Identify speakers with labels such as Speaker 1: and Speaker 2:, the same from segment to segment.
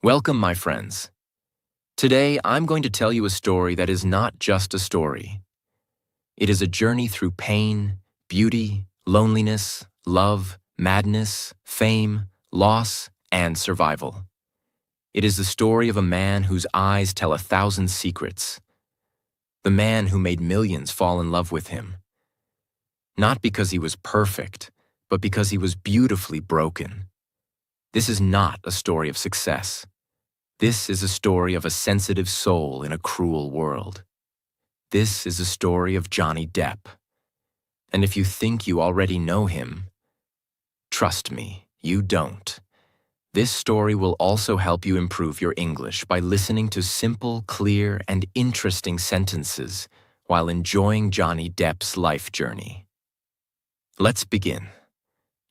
Speaker 1: Welcome, my friends. Today, I'm going to tell you a story that is not just a story. It is a journey through pain, beauty, loneliness, love, madness, fame, loss, and survival. It is the story of a man whose eyes tell 1,000 secrets. The man who made millions fall in love with him. Not because he was perfect, but because he was beautifully broken. This is not a story of success. This is a story of a sensitive soul in a cruel world. This is a story of Johnny Depp. And if you think you already know him, trust me, you don't. This story will also help you improve your English by listening to simple, clear, and interesting sentences while enjoying Johnny Depp's life journey. Let's begin.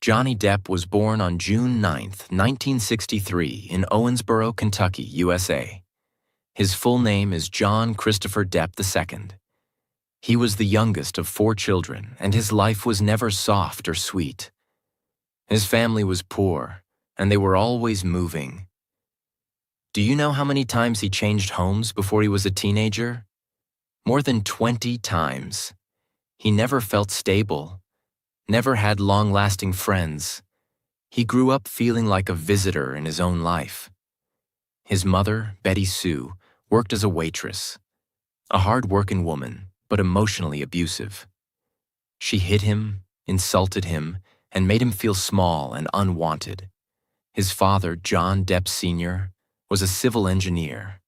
Speaker 1: Johnny Depp was born on June 9, 1963 in Owensboro, Kentucky, USA. His full name is John Christopher Depp II. He was the youngest of 4 children, and his life was never soft or sweet. His family was poor, and they were always moving. Do you know how many times he changed homes before he was a teenager? More than 20 times. He never felt stable. Never had long-lasting friends. He grew up feeling like a visitor in his own life. His mother, Betty Sue, worked as a waitress, a hard-working woman, but emotionally abusive. She hit him, insulted him, and made him feel small and unwanted. His father, John Depp Sr., was a civil engineer,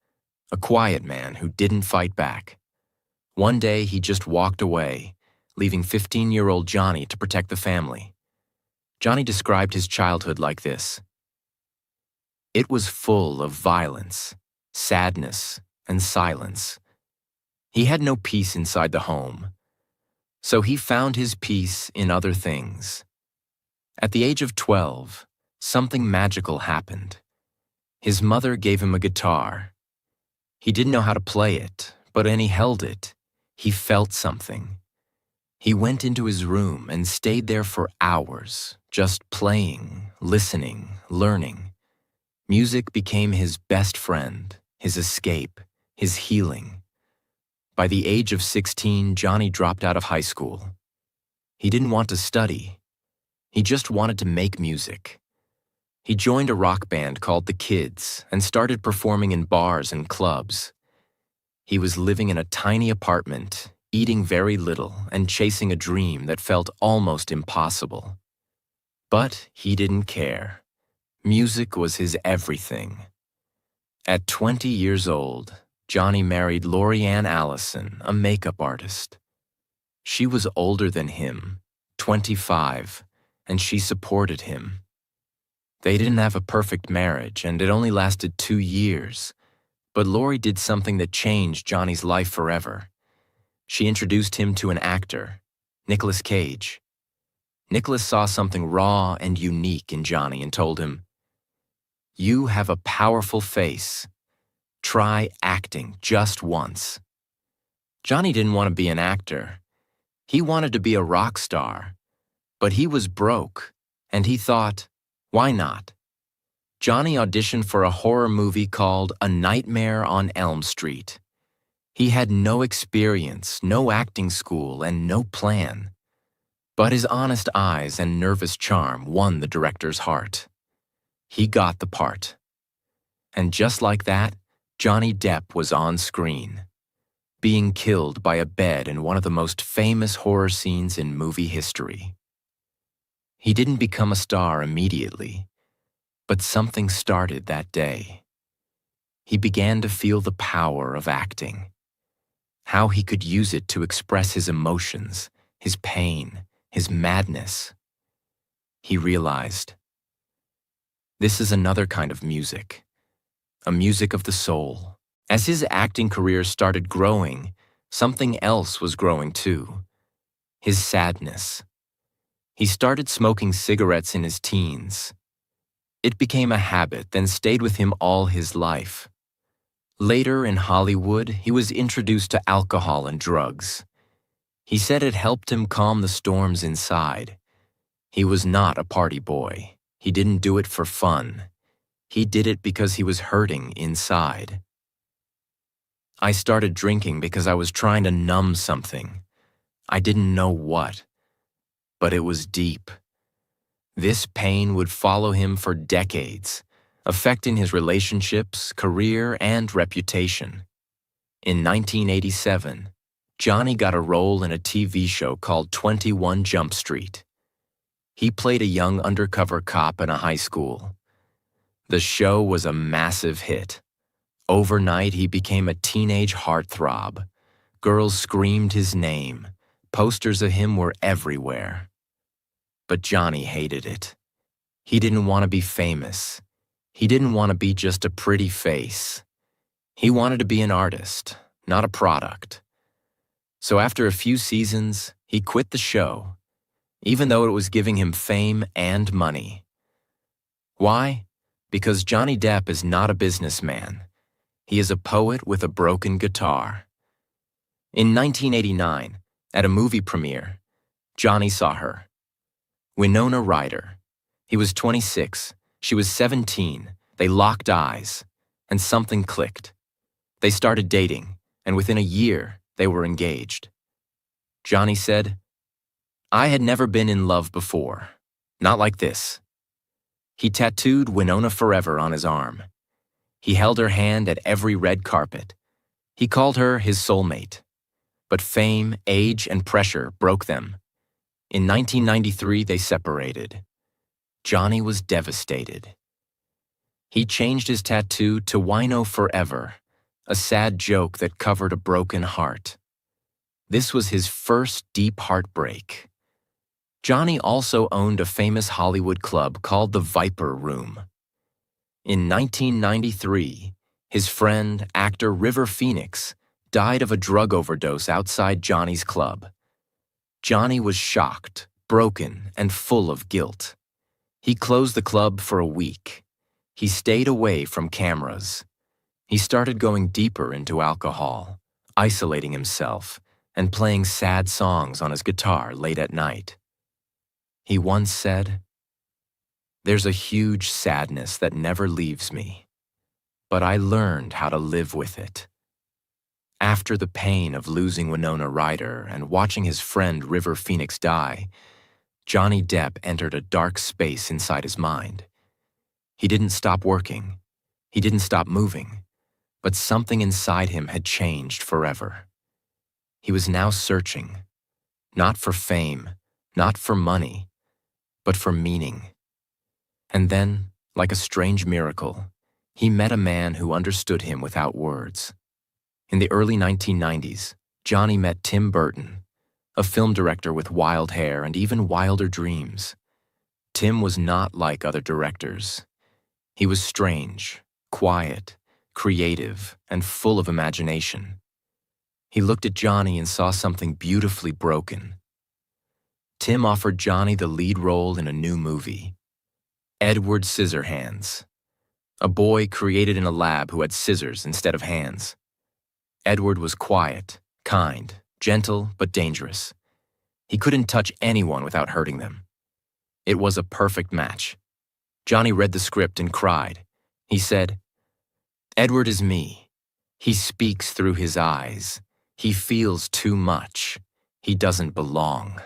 Speaker 1: a quiet man who didn't fight back. One day, he just walked away, leaving 15-year-old Johnny to protect the family. Johnny described his childhood like this. It was full of violence, sadness, and silence. He had no peace inside the home, so he found his peace in other things. At the age of 12, something magical happened. His mother gave him a guitar. He didn't know how to play it, but when he held it, he felt something. He went into his room and stayed there for hours, just playing, listening, learning. Music became his best friend, his escape, his healing. By the age of 16, Johnny dropped out of high school. He didn't want to study. He just wanted to make music. He joined a rock band called The Kids and started performing in bars and clubs. He was living in a tiny apartment, eating very little, and chasing a dream that felt almost impossible. But he didn't care. Music was his everything. At 20 years old, Johnny married Lori Ann Allison, a makeup artist. She was older than him, 25, and she supported him. They didn't have a perfect marriage, and it only lasted 2 years, but Lori did something that changed Johnny's life forever. She introduced him to an actor, Nicolas Cage. Nicolas saw something raw and unique in Johnny and told him, "You have a powerful face. Try acting just once." Johnny didn't want to be an actor. He wanted to be a rock star, but he was broke, and he thought, why not? Johnny auditioned for a horror movie called A Nightmare on Elm Street. He had no experience, no acting school, and no plan. But his honest eyes and nervous charm won the director's heart. He got the part. And just like that, Johnny Depp was on screen, being killed by a bed in one of the most famous horror scenes in movie history. He didn't become a star immediately, but something started that day. He began to feel the power of acting. How he could use it to express his emotions, his pain, his madness. He realized, this is another kind of music, a music of the soul. As his acting career started growing, something else was growing too, his sadness. He started smoking cigarettes in his teens. It became a habit, then stayed with him all his life. Later in Hollywood, he was introduced to alcohol and drugs. He said it helped him calm the storms inside. He was not a party boy. He didn't do it for fun. He did it because he was hurting inside. I started drinking because I was trying to numb something. I didn't know what, but it was deep. This pain would follow him for decades, affecting his relationships, career, and reputation. In 1987, Johnny got a role in a TV show called 21 Jump Street. He played a young undercover cop in a high school. The show was a massive hit. Overnight, he became a teenage heartthrob. Girls screamed his name. Posters of him were everywhere. But Johnny hated it. He didn't want to be famous. He didn't want to be just a pretty face. He wanted to be an artist, not a product. So after a few seasons, he quit the show, even though it was giving him fame and money. Why? Because Johnny Depp is not a businessman. He is a poet with a broken guitar. In 1989, at a movie premiere, Johnny saw her. Winona Ryder. He was 26, she was 17. They locked eyes, and something clicked. They started dating, and within a year, they were engaged. Johnny said, "I had never been in love before, not like this." He tattooed Winona Forever on his arm. He held her hand at every red carpet. He called her his soulmate. But fame, age, and pressure broke them. In 1993, they separated. Johnny was devastated. He changed his tattoo to Wino Forever, a sad joke that covered a broken heart. This was his first deep heartbreak. Johnny also owned a famous Hollywood club called the Viper Room. In 1993, his friend, actor River Phoenix, died of a drug overdose outside Johnny's club. Johnny was shocked, broken, and full of guilt. He closed the club for a week. He stayed away from cameras. He started going deeper into alcohol, isolating himself, and playing sad songs on his guitar late at night. He once said, "There's a huge sadness that never leaves me, but I learned how to live with it." After the pain of losing Winona Ryder and watching his friend River Phoenix die, Johnny Depp entered a dark space inside his mind. He didn't stop working. He didn't stop moving. But something inside him had changed forever. He was now searching, not for fame, not for money, but for meaning. And then, like a strange miracle, he met a man who understood him without words. In the early 1990s, Johnny met Tim Burton, a film director with wild hair and even wilder dreams. Tim was not like other directors. He was strange, quiet, creative, and full of imagination. He looked at Johnny and saw something beautifully broken. Tim offered Johnny the lead role in a new movie, Edward Scissorhands, a boy created in a lab who had scissors instead of hands. Edward was quiet, kind, gentle, but dangerous. He couldn't touch anyone without hurting them. It was a perfect match. Johnny read the script and cried. He said, "Edward is me. He speaks through his eyes. He feels too much. He doesn't belong."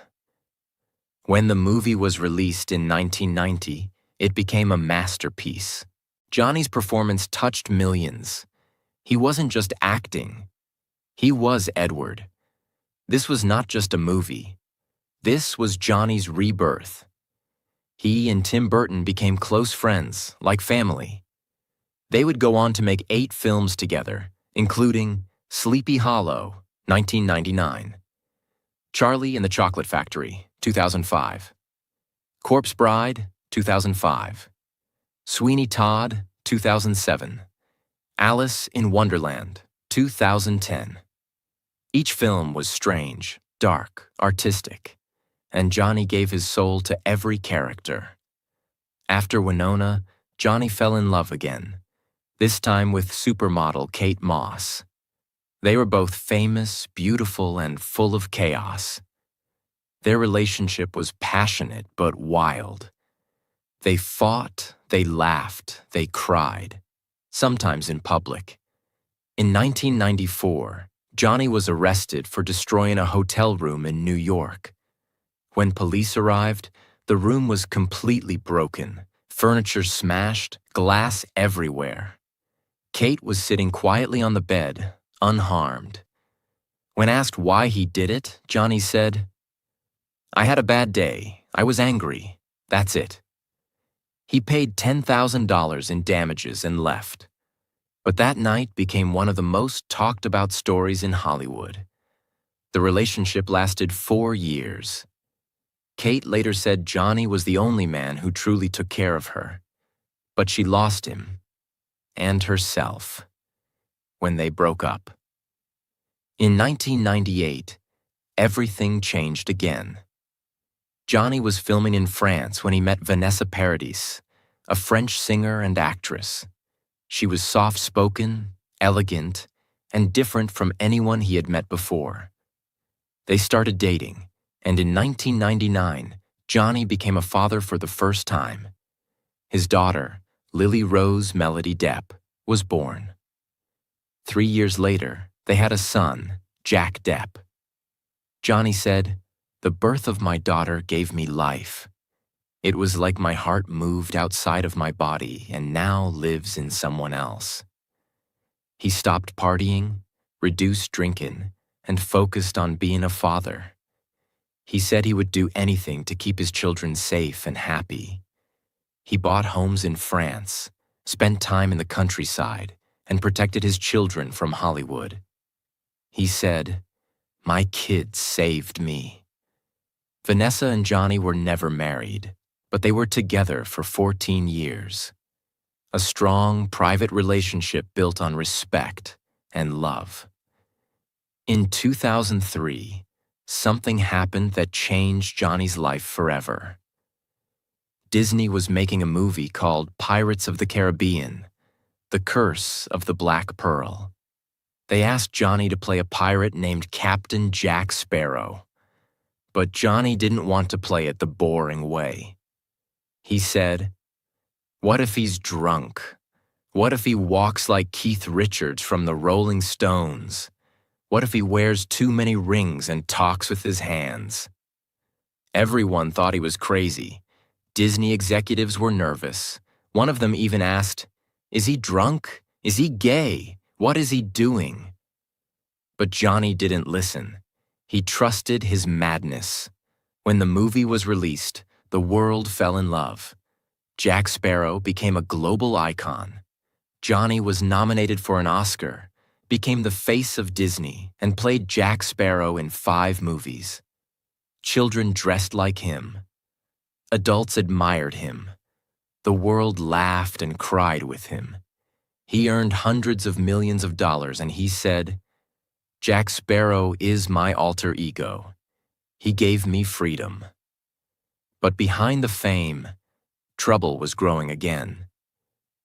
Speaker 1: When the movie was released in 1990, it became a masterpiece. Johnny's performance touched millions. He wasn't just acting. He was Edward. This was not just a movie. This was Johnny's rebirth. He and Tim Burton became close friends, like family. They would go on to make 8 films together, including Sleepy Hollow, 1999, Charlie and the Chocolate Factory, 2005, Corpse Bride, 2005, Sweeney Todd, 2007, Alice in Wonderland, 2010. Each film was strange, dark, artistic, and Johnny gave his soul to every character. After Winona, Johnny fell in love again, this time with supermodel Kate Moss. They were both famous, beautiful, and full of chaos. Their relationship was passionate but wild. They fought, they laughed, they cried, sometimes in public. In 1994, Johnny was arrested for destroying a hotel room in New York. When police arrived, the room was completely broken, furniture smashed, glass everywhere. Kate was sitting quietly on the bed, unharmed. When asked why he did it, Johnny said, "I had a bad day. I was angry. That's it." He paid $10,000 in damages and left. But that night became one of the most talked about stories in Hollywood. The relationship lasted 4 years. Kate later said Johnny was the only man who truly took care of her. But she lost him, and herself, when they broke up. In 1998, everything changed again. Johnny was filming in France when he met Vanessa Paradis, a French singer and actress. She was soft-spoken, elegant, and different from anyone he had met before. They started dating, and in 1999, Johnny became a father for the first time. His daughter, Lily Rose Melody Depp, was born. 3 years later, they had a son, Jack Depp. Johnny said, "The birth of my daughter gave me life. It was like my heart moved outside of my body and now lives in someone else." He stopped partying, reduced drinking, and focused on being a father. He said he would do anything to keep his children safe and happy. He bought homes in France, spent time in the countryside, and protected his children from Hollywood. He said, "My kids saved me." Vanessa and Johnny were never married, but they were together for 14 years. A strong, private relationship built on respect and love. In 2003, something happened that changed Johnny's life forever. Disney was making a movie called Pirates of the Caribbean: The Curse of the Black Pearl. They asked Johnny to play a pirate named Captain Jack Sparrow. But Johnny didn't want to play it the boring way. He said, "What if he's drunk? What if he walks like Keith Richards from the Rolling Stones? What if he wears too many rings and talks with his hands?" Everyone thought he was crazy. Disney executives were nervous. One of them even asked, "Is he drunk? Is he gay? What is he doing?" But Johnny didn't listen. He trusted his madness. When the movie was released, the world fell in love. Jack Sparrow became a global icon. Johnny was nominated for an Oscar, became the face of Disney, and played Jack Sparrow in 5 movies. Children dressed like him. Adults admired him. The world laughed and cried with him. He earned hundreds of millions of dollars, and he said, "Jack Sparrow is my alter ego. He gave me freedom." But behind the fame, trouble was growing again.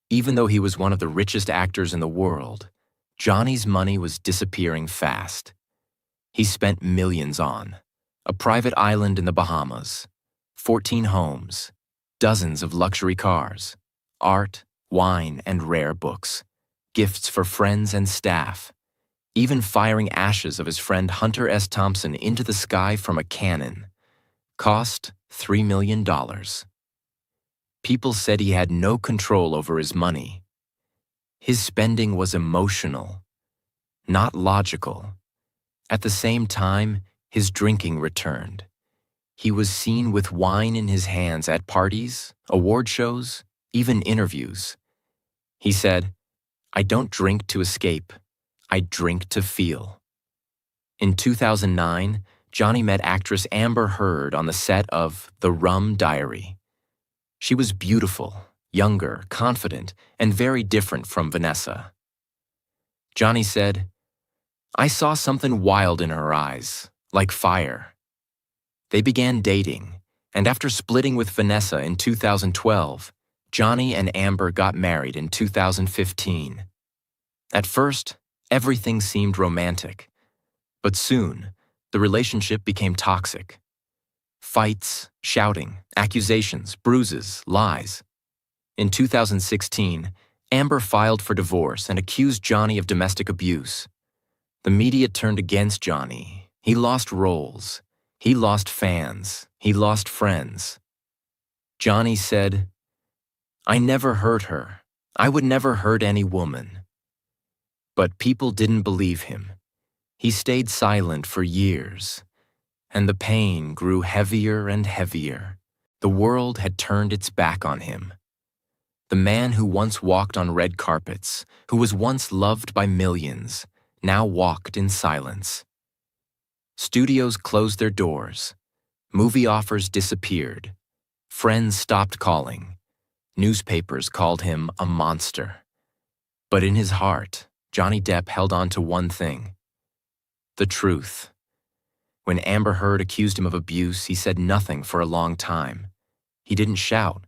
Speaker 1: Even though he was one of the richest actors in the world, Johnny's money was disappearing fast. He spent millions on a private island in the Bahamas, 14 homes, dozens of luxury cars, art, wine, and rare books, gifts for friends and staff, even firing ashes of his friend Hunter S. Thompson into the sky from a cannon. Cost $3 million. People said he had no control over his money. His spending was emotional, not logical. At the same time, his drinking returned. He was seen with wine in his hands at parties, award shows, even interviews. He said, "I don't drink to escape. I drink to feel." In 2009, Johnny met actress Amber Heard on the set of The Rum Diary. She was beautiful, younger, confident, and very different from Vanessa. Johnny said, "I saw something wild in her eyes, like fire." They began dating, and after splitting with Vanessa in 2012, Johnny and Amber got married in 2015. At first, everything seemed romantic, but soon, the relationship became toxic. Fights, shouting, accusations, bruises, lies. In 2016, Amber filed for divorce and accused Johnny of domestic abuse. The media turned against Johnny. He lost roles. He lost fans. He lost friends. Johnny said, "I never hurt her. I would never hurt any woman." But people didn't believe him. He stayed silent for years, and the pain grew heavier and heavier. The world had turned its back on him. The man who once walked on red carpets, who was once loved by millions, now walked in silence. Studios closed their doors. Movie offers disappeared. Friends stopped calling. Newspapers called him a monster. But in his heart, Johnny Depp held on to one thing: the truth. When Amber Heard accused him of abuse, he said nothing for a long time. He didn't shout.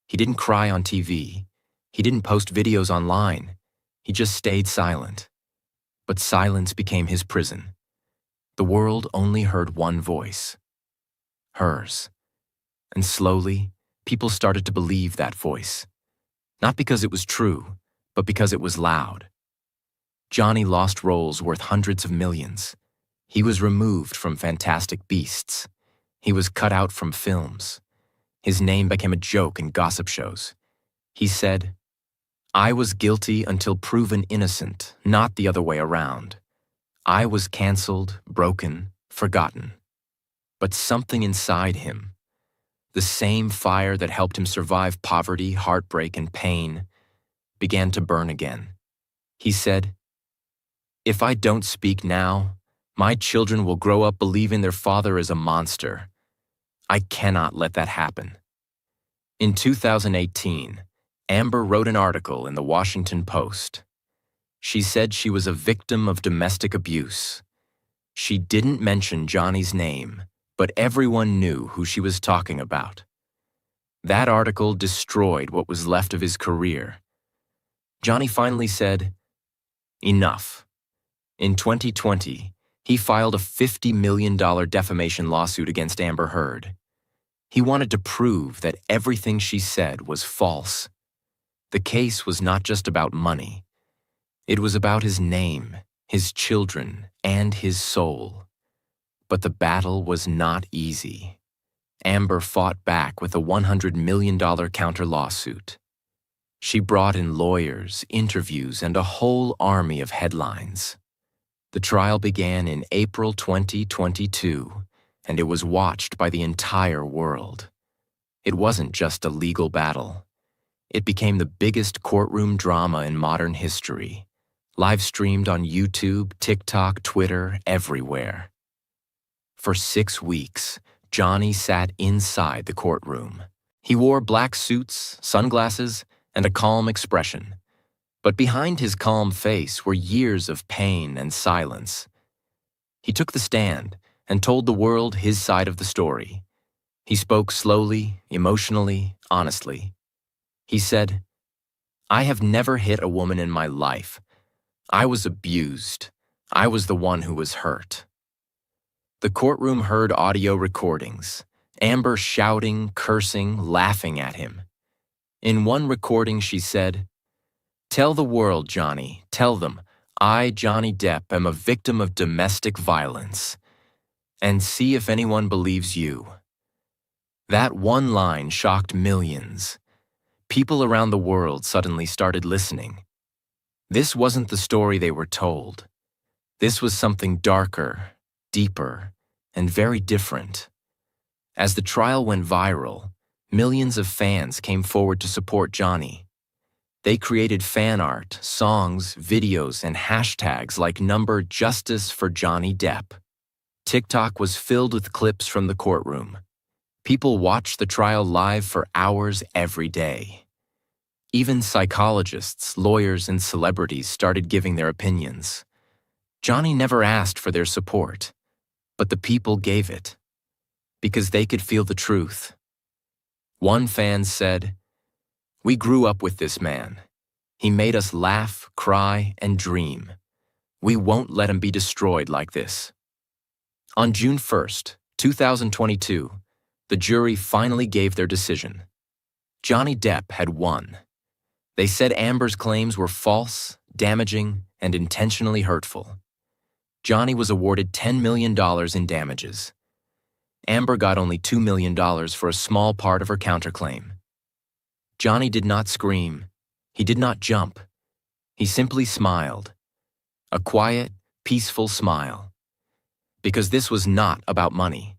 Speaker 1: He didn't cry on TV. He didn't post videos online. He just stayed silent. But silence became his prison. The world only heard one voice: hers. And slowly, people started to believe that voice. Not because it was true, but because it was loud. Johnny lost roles worth hundreds of millions. He was removed from Fantastic Beasts. He was cut out from films. His name became a joke in gossip shows. He said, "I was guilty until proven innocent, not the other way around. I was canceled, broken, forgotten." But something inside him, the same fire that helped him survive poverty, heartbreak, and pain, began to burn again. He said, "If I don't speak now, my children will grow up believing their father is a monster. I cannot let that happen." In 2018, Amber wrote an article in the Washington Post. She said she was a victim of domestic abuse. She didn't mention Johnny's name, but everyone knew who she was talking about. That article destroyed what was left of his career. Johnny finally said, "Enough." In 2020, he filed a $50 million defamation lawsuit against Amber Heard. He wanted to prove that everything she said was false. The case was not just about money. It was about his name, his children, and his soul. But the battle was not easy. Amber fought back with a $100 million counter-lawsuit. She brought in lawyers, interviews, and a whole army of headlines. The trial began in April 2022, and it was watched by the entire world. It wasn't just a legal battle. It became the biggest courtroom drama in modern history, live-streamed on YouTube, TikTok, Twitter, everywhere. For 6 weeks, Johnny sat inside the courtroom. He wore black suits, sunglasses, and a calm expression. But behind his calm face were years of pain and silence. He took the stand and told the world his side of the story. He spoke slowly, emotionally, honestly. He said, "I have never hit a woman in my life. I was abused. I was the one who was hurt." The courtroom heard audio recordings, Amber shouting, cursing, laughing at him. In one recording, she said, "Tell the world, Johnny, tell them, I, Johnny Depp, am a victim of domestic violence. And see if anyone believes you." That one line shocked millions. People around the world suddenly started listening. This wasn't the story they were told. This was something darker, deeper, and very different. As the trial went viral, millions of fans came forward to support Johnny. They created fan art, songs, videos, and hashtags like #Justice for Johnny Depp. TikTok was filled with clips from the courtroom. People watched the trial live for hours every day. Even psychologists, lawyers, and celebrities started giving their opinions. Johnny never asked for their support, but the people gave it, because they could feel the truth. One fan said, "We grew up with this man. He made us laugh, cry, and dream. We won't let him be destroyed like this." On June 1st, 2022, The jury finally gave their decision. Johnny Depp had won. They said Amber's claims were false, damaging, and intentionally hurtful. Johnny was awarded $10 million in damages. Amber got only $2 million for a small part of her counterclaim. Johnny did not scream. He did not jump. He simply smiled. A quiet, peaceful smile. Because this was not about money.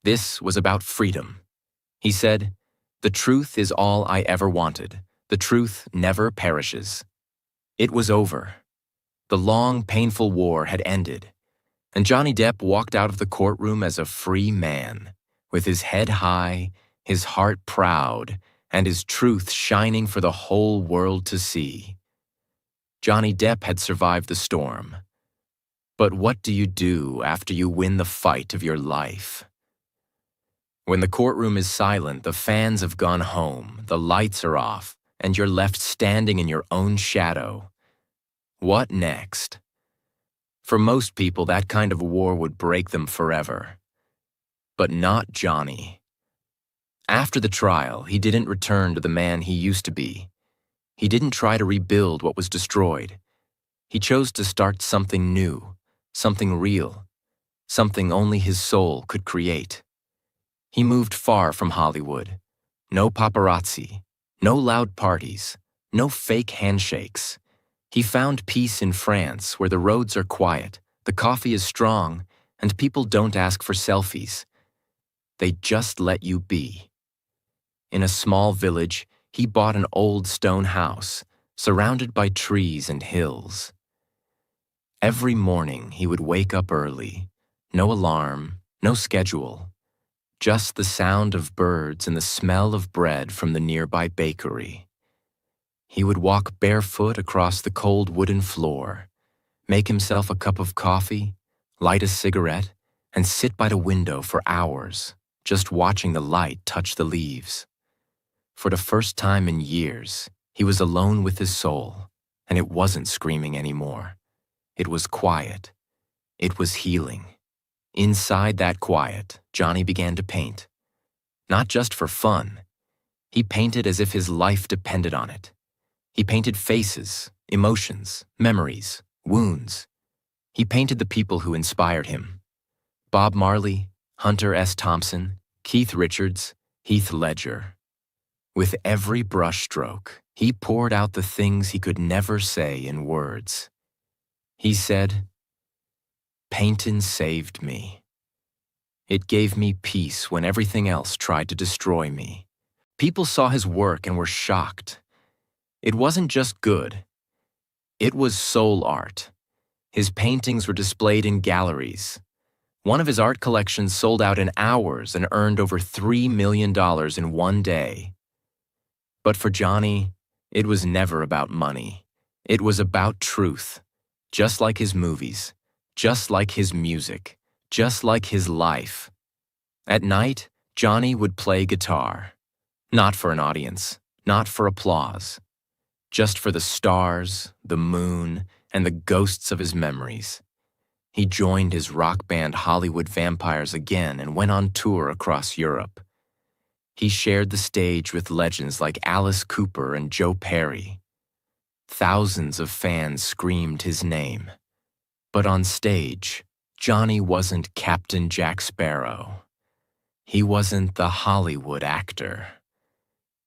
Speaker 1: This was about freedom. He said, "The truth is all I ever wanted. The truth never perishes." It was over. The long, painful war had ended, and Johnny Depp walked out of the courtroom as a free man, with his head high, his heart proud, and his truth shining for the whole world to see. Johnny Depp had survived the storm. But what do you do after you win the fight of your life? When the courtroom is silent, the fans have gone home, the lights are off, and you're left standing in your own shadow. What next? For most people, that kind of war would break them forever. But not Johnny. After the trial, he didn't return to the man he used to be. He didn't try to rebuild what was destroyed. He chose to start something new, something real, something only his soul could create. He moved far from Hollywood. No paparazzi, no loud parties, no fake handshakes. He found peace in France, where the roads are quiet, the coffee is strong, and people don't ask for selfies. They just let you be. In a small village, he bought an old stone house, surrounded by trees and hills. Every morning, he would wake up early. No alarm, no schedule. Just the sound of birds and the smell of bread from the nearby bakery. He would walk barefoot across the cold wooden floor, make himself a cup of coffee, light a cigarette, and sit by the window for hours, just watching the light touch the leaves. For the first time in years, he was alone with his soul, and it wasn't screaming anymore. It was quiet. It was healing. Inside that quiet, Johnny began to paint. Not just for fun. He painted as if his life depended on it. He painted faces, emotions, memories, wounds. He painted the people who inspired him. Bob Marley, Hunter S. Thompson, Keith Richards, Heath Ledger. With every brushstroke, he poured out the things he could never say in words. He said, "Paintin' saved me. It gave me peace when everything else tried to destroy me." People saw his work and were shocked. It wasn't just good. It was soul art. His paintings were displayed in galleries. One of his art collections sold out in hours and earned over $3 million in one day. But for Johnny, it was never about money. It was about truth, just like his movies, just like his music, just like his life. At night, Johnny would play guitar. Not for an audience, not for applause. Just for the stars, the moon, and the ghosts of his memories. He joined his rock band Hollywood Vampires again and went on tour across Europe. He shared the stage with legends like Alice Cooper and Joe Perry. Thousands of fans screamed his name. But on stage, Johnny wasn't Captain Jack Sparrow. He wasn't the Hollywood actor.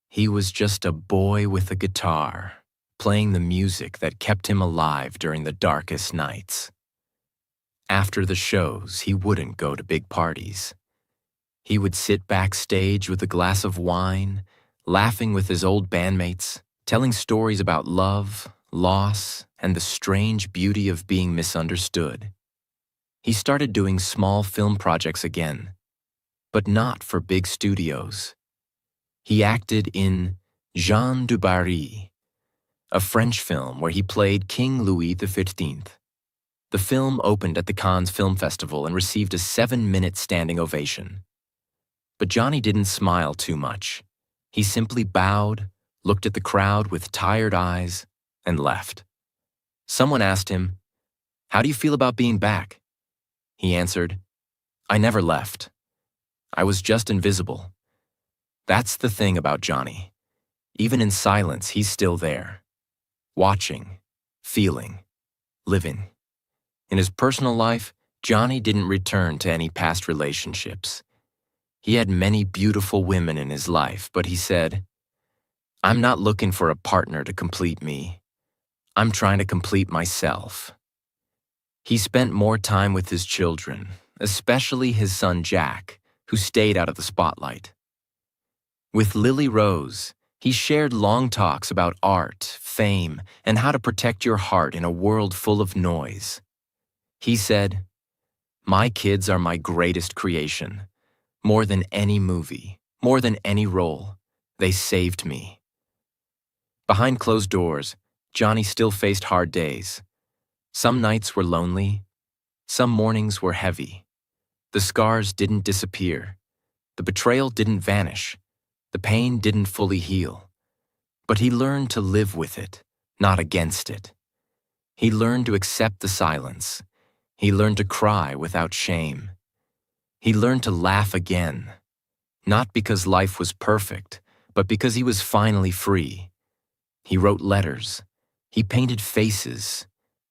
Speaker 1: He was just a boy with a guitar, playing the music that kept him alive during the darkest nights. After the shows, he wouldn't go to big parties. He would sit backstage with a glass of wine, laughing with his old bandmates, telling stories about love, loss, and the strange beauty of being misunderstood. He started doing small film projects again, but not for big studios. He acted in Jean du Barry, a French film where he played King Louis XV. The film opened at the Cannes Film Festival and received a 7-minute standing ovation. But Johnny didn't smile too much. He simply bowed, looked at the crowd with tired eyes, and left. Someone asked him, "How do you feel about being back?" He answered, "I never left. I was just invisible. That's the thing about Johnny. Even in silence, he's still there. Watching, feeling, living. In his personal life, Johnny didn't return to any past relationships. He had many beautiful women in his life, but he said, "I'm not looking for a partner to complete me. I'm trying to complete myself." He spent more time with his children, especially his son Jack, who stayed out of the spotlight. With Lily Rose, he shared long talks about art, fame, and how to protect your heart in a world full of noise. He said, "My kids are my greatest creation. More than any movie, more than any role, they saved me." Behind closed doors, Johnny still faced hard days. Some nights were lonely. Some mornings were heavy. The scars didn't disappear. The betrayal didn't vanish. The pain didn't fully heal. But he learned to live with it, not against it. He learned to accept the silence. He learned to cry without shame. He learned to laugh again, not because life was perfect, but because he was finally free. He wrote letters. He painted faces.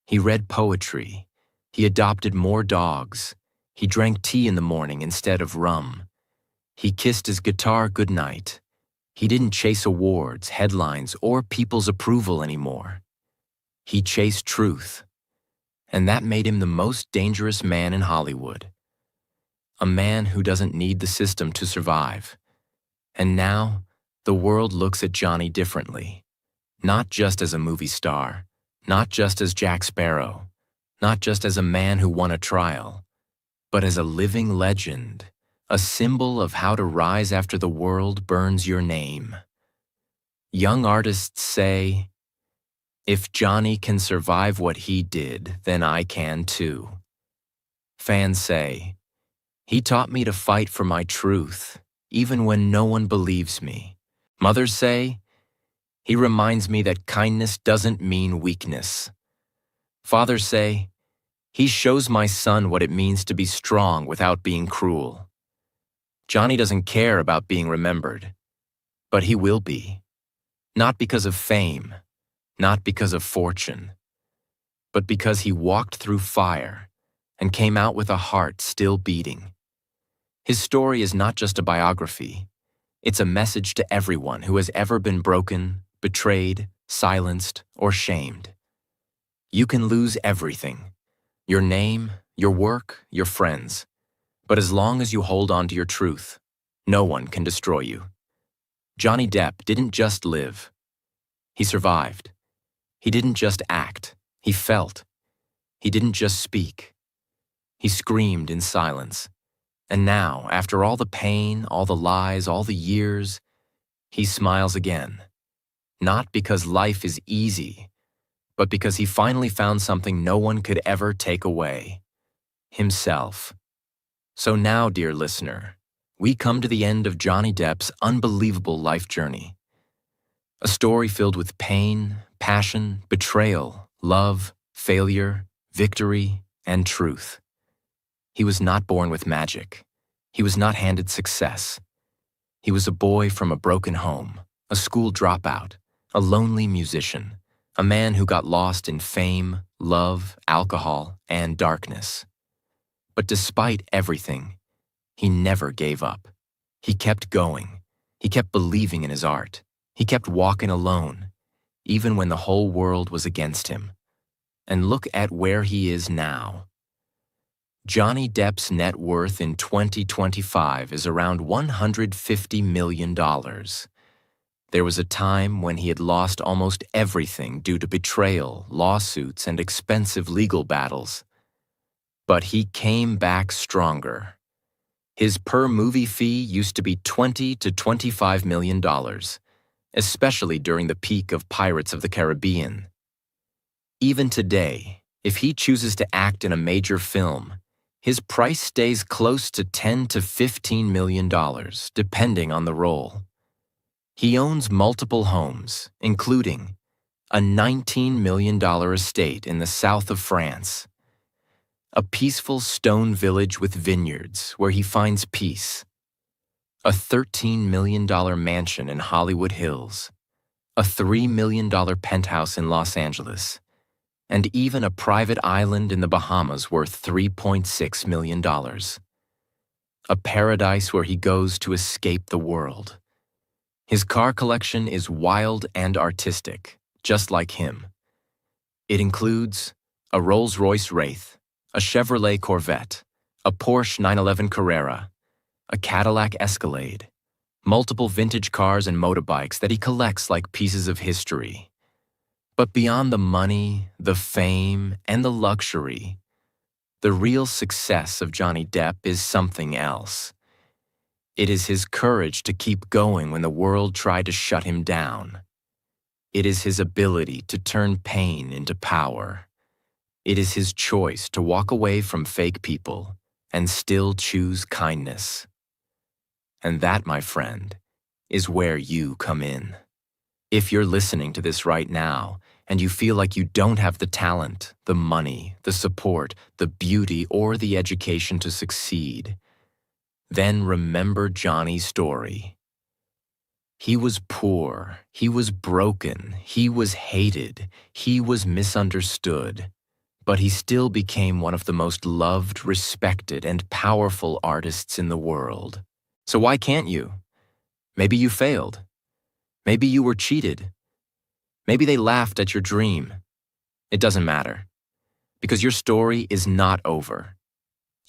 Speaker 1: He read poetry. He adopted more dogs. He drank tea in the morning instead of rum. He kissed his guitar goodnight. He didn't chase awards, headlines, or people's approval anymore. He chased truth. And that made him the most dangerous man in Hollywood. A man who doesn't need the system to survive. And now, the world looks at Johnny differently. Not just as a movie star, not just as Jack Sparrow, not just as a man who won a trial, but as a living legend, a symbol of how to rise after the world burns your name. Young artists say, "If Johnny can survive what he did, then I can too." Fans say, "He taught me to fight for my truth, even when no one believes me." Mothers say, "He reminds me that kindness doesn't mean weakness." Fathers say, "He shows my son what it means to be strong without being cruel." Johnny doesn't care about being remembered, but he will be. Not because of fame, not because of fortune, but because he walked through fire and came out with a heart still beating. His story is not just a biography. It's a message to everyone who has ever been broken, betrayed, silenced, or shamed. You can lose everything: your name, your work, your friends. But as long as you hold on to your truth, no one can destroy you. Johnny Depp didn't just live. He survived. He didn't just act. He felt. He didn't just speak. He screamed in silence. And now, after all the pain, all the lies, all the years, he smiles again. Not because life is easy, but because he finally found something no one could ever take away: himself. So now, dear listener, we come to the end of Johnny Depp's unbelievable life journey. A story filled with pain, passion, betrayal, love, failure, victory, and truth. He was not born with magic. He was not handed success. He was a boy from a broken home, a school dropout, a lonely musician, a man who got lost in fame, love, alcohol, and darkness. But despite everything, he never gave up. He kept going. He kept believing in his art. He kept walking alone, even when the whole world was against him. And look at where he is now. Johnny Depp's net worth in 2025 is around $150 million. There was a time when he had lost almost everything due to betrayal, lawsuits, and expensive legal battles. But he came back stronger. His per-movie fee used to be $20 to $25 million, especially during the peak of Pirates of the Caribbean. Even today, if he chooses to act in a major film, his price stays close to $10 to $15 million, depending on the role. He owns multiple homes, including a $19 million estate in the south of France, a peaceful stone village with vineyards where he finds peace, a $13 million mansion in Hollywood Hills, a $3 million penthouse in Los Angeles, and even a private island in the Bahamas worth $3.6 million. A paradise where he goes to escape the world. His car collection is wild and artistic, just like him. It includes a Rolls-Royce Wraith, a Chevrolet Corvette, a Porsche 911 Carrera, a Cadillac Escalade, multiple vintage cars and motorbikes that he collects like pieces of history. But beyond the money, the fame, and the luxury, the real success of Johnny Depp is something else. It is his courage to keep going when the world tried to shut him down. It is his ability to turn pain into power. It is his choice to walk away from fake people and still choose kindness. And that, my friend, is where you come in. If you're listening to this right now and you feel like you don't have the talent, the money, the support, the beauty, or the education to succeed, then remember Johnny's story. He was poor, he was broken, he was hated, he was misunderstood, but he still became one of the most loved, respected, and powerful artists in the world. So why can't you? Maybe you failed. Maybe you were cheated. Maybe they laughed at your dream. It doesn't matter, because your story is not over.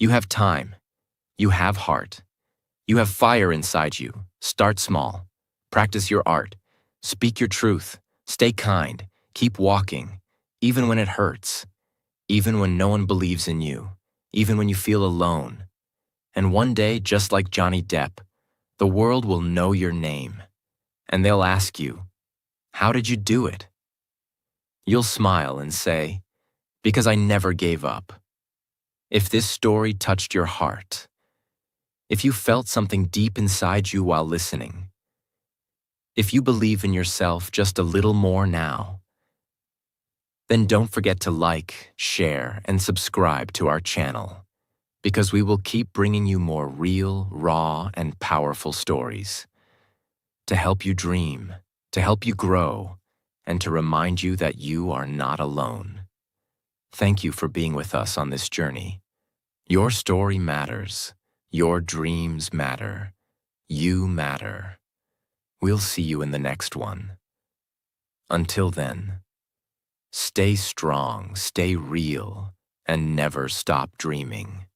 Speaker 1: You have time. You have heart. You have fire inside you. Start small. Practice your art. Speak your truth. Stay kind. Keep walking, even when it hurts, even when no one believes in you, even when you feel alone. And one day, just like Johnny Depp, the world will know your name, and they'll ask you, "How did you do it?" You'll smile and say, "Because I never gave up." If this story touched your heart, if you felt something deep inside you while listening, if you believe in yourself just a little more now, then don't forget to like, share, and subscribe to our channel, because we will keep bringing you more real, raw, and powerful stories to help you dream, to help you grow, and to remind you that you are not alone. Thank you for being with us on this journey. Your story matters. Your dreams matter. You matter. We'll see you in the next one. Until then, stay strong, stay real, and never stop dreaming.